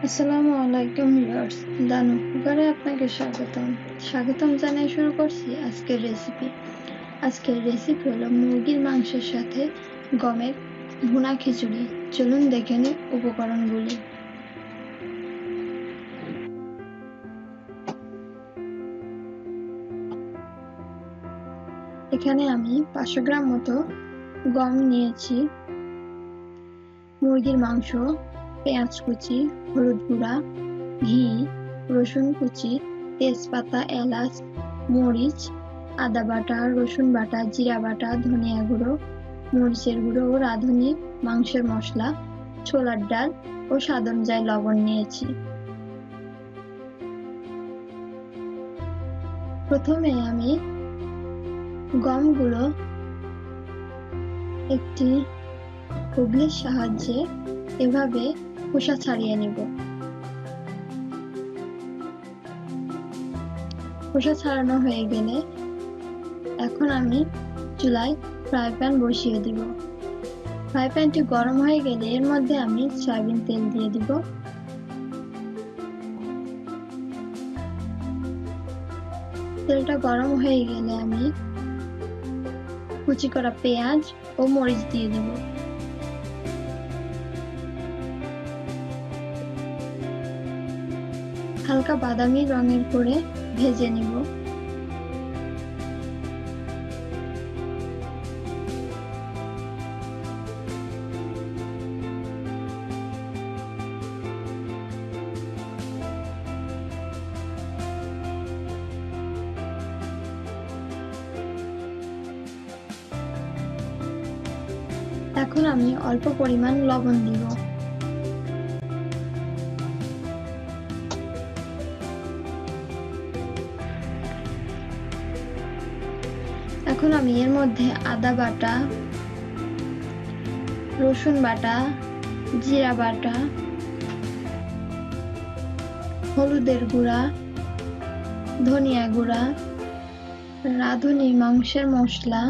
আসসালামু আলাইকুম ভিউয়ার্স, দানু কুকারে আপনাকে স্বাগতম জানিয়ে শুরু করছি আজকের রেসিপি। আজকের রেসিপি হলো মুরগির মাংসের সাথে গমের ভুনা খিচুড়ি। চলুন দেখে নিই উপকরণগুলি। এখানে আমি 500 গ্রাম মতো গম নিয়েছি, মুরগির মাংস, পেঁয়াজ কুচি, হলুদ গুঁড়া, ঘি, রসুন কুচি, তেজপাতা, এলাচ, মরিচ, আদা বাটা, রসুন বাটা, জিরা বাটা, ধনিয়া গুঁড়ো, মরিচের গুঁড়ো ও রাঁধুনি মাংসের মশলা, ছোলার ডাল ও স্বাদ অনুযায়ী লবণ নিয়েছি। প্রথমে আমি গমগুলো একটি হুগলির সাহায্যে এভাবে খোসা ছাড়িয়ে নেব। খোসা ছাড়ানো হয়ে গেলে এখন আমি চুলায় ফ্রাই প্যান বসিয়ে দিব। ফ্রাই প্যানটি গরম হয়ে গেলে এর মধ্যে আমি সয়াবিন তেল দিয়ে দিব। তেলটা গরম হয়ে গেলে আমি কুচি করা পেঁয়াজ ও মরিচ দিয়ে দিব। হালকা বাদামি রঙের করে ভেজে নিব। এখন আমি অল্প পরিমাণ লবণ দিব। এখন আমি এর মধ্যে আদা বাটা, রসুন বাটা, জিরা বাটা, হলুদের গুঁড়া, ধনিয়া গুঁড়া, রাঁধুনি মাংসের মশলা,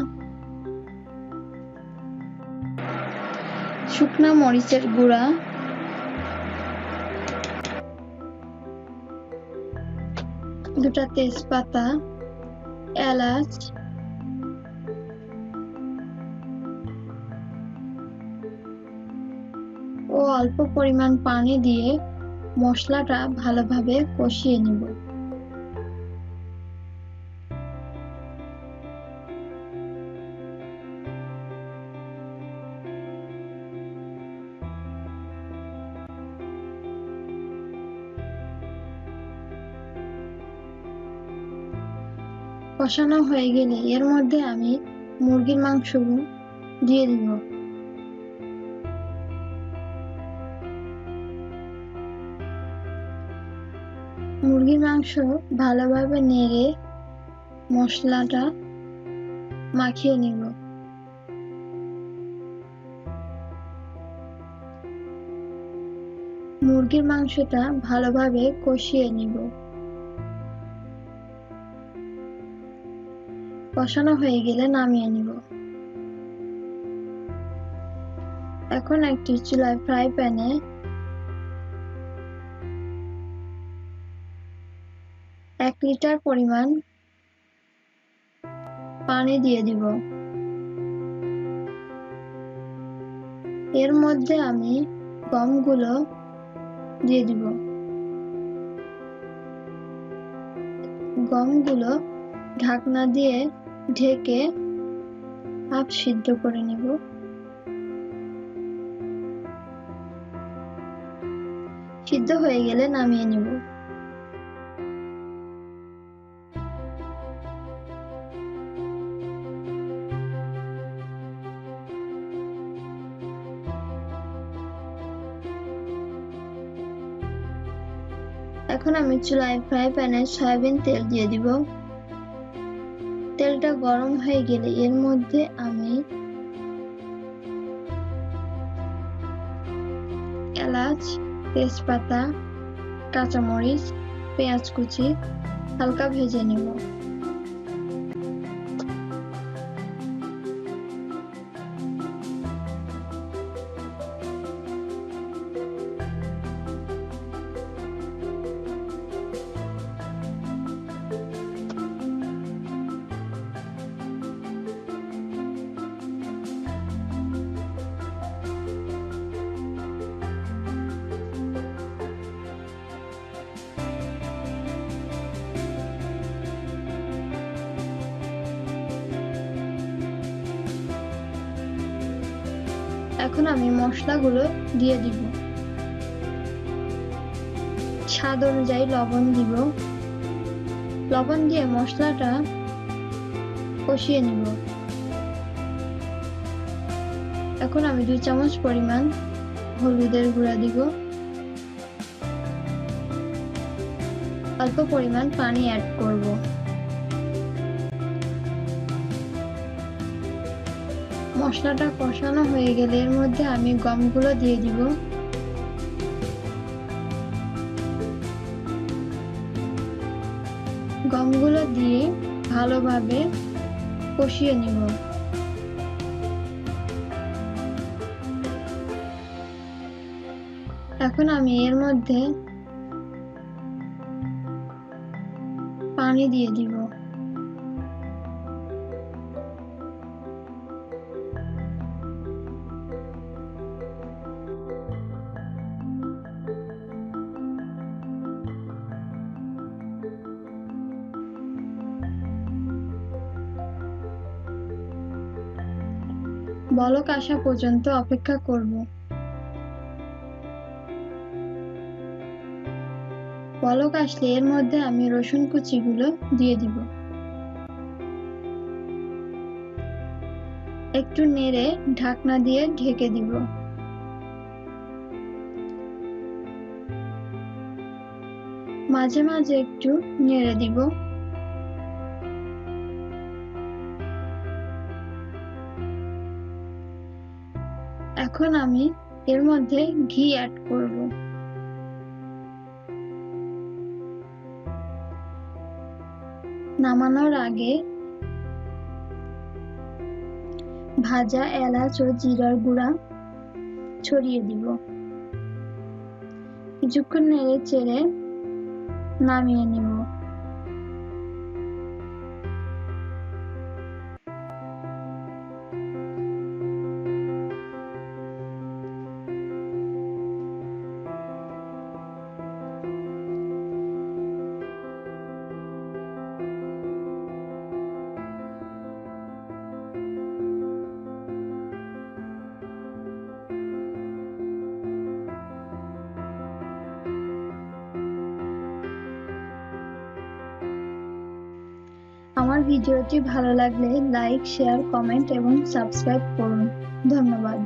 শুকনা মরিচের গুঁড়া, দুটা তেজপাতা, এলাচ, ও অল্প পরিমাণ পানি দিয়ে মশলাটা ভালোভাবে কষিয়ে নিব। কষানো হয়ে গেলে এর মধ্যে আমি মুরগির মাংস দিয়ে দিব। মুরগির মাংস ভালোভাবে নেড়ে মশলাটা মাখিয়ে নিব। মুরগির মাংসটা ভালোভাবে কষিয়ে নিব। কষানো হয়ে গেলে নামিয়ে নিব। এখন একটি চুলায় ফ্রাই প্যানে 1 লিটার পরিমাণ পানি দিয়ে দিব। এর মধ্যে আমি গমগুলো দিয়ে দিব। গমগুলো ঢাকনা দিয়ে ঢেকে হাফ সিদ্ধ করে নিব। সিদ্ধ হয়ে গেলে নামিয়ে নিব। এখন আমি চুলায় ফ্রাই প্যানে সয়াবিন তেল দিয়ে দিব। তেলটা গরম হয়ে গেলে এর মধ্যে আমি এলাচ, তেজপাতা, কাঁচামরিচ, পেঁয়াজ কুচি হালকা ভেজে নিব। এখন আমি মশলাগুলো দিয়ে দিব। স্বাদ অনুযায়ী লবণ দিব। লবণ দিয়ে মশলাটা কষিয়ে নিব। এখন আমি 2 চামচ পরিমাণ হলুদের গুঁড়া দিব। অল্প পরিমাণ পানি অ্যাড করব। মশলাটা কষানো হয়ে গেলে এর মধ্যে আমি গমগুলো দিয়ে দিব। গমগুলো দিয়ে ভালোভাবে কষিয়ে নিব। এখন আমি এর মধ্যে পানি দিয়ে দিব। বলক আসা পর্যন্ত অপেক্ষা করব। বলক আসলে এর মধ্যে আমি রসুন কুচিগুলো দিয়ে দিব। একটু নেড়ে ঢাকনা দিয়ে ঢেকে দিব। মাঝে মাঝে একটু নেড়ে দিব। এখন আমি এর মধ্যে ঘি অ্যাড করব। নামানোর আগে ভাজা এলাচ ও জিরার গুঁড়া ছড়িয়ে দিব। কিছুক্ষণ নেড়ে চেড়ে নামিয়ে নিব। আমার ভিডিওটি ভালো লাগলে লাইক, শেয়ার, কমেন্ট এবং সাবস্ক্রাইব করুন। ধন্যবাদ।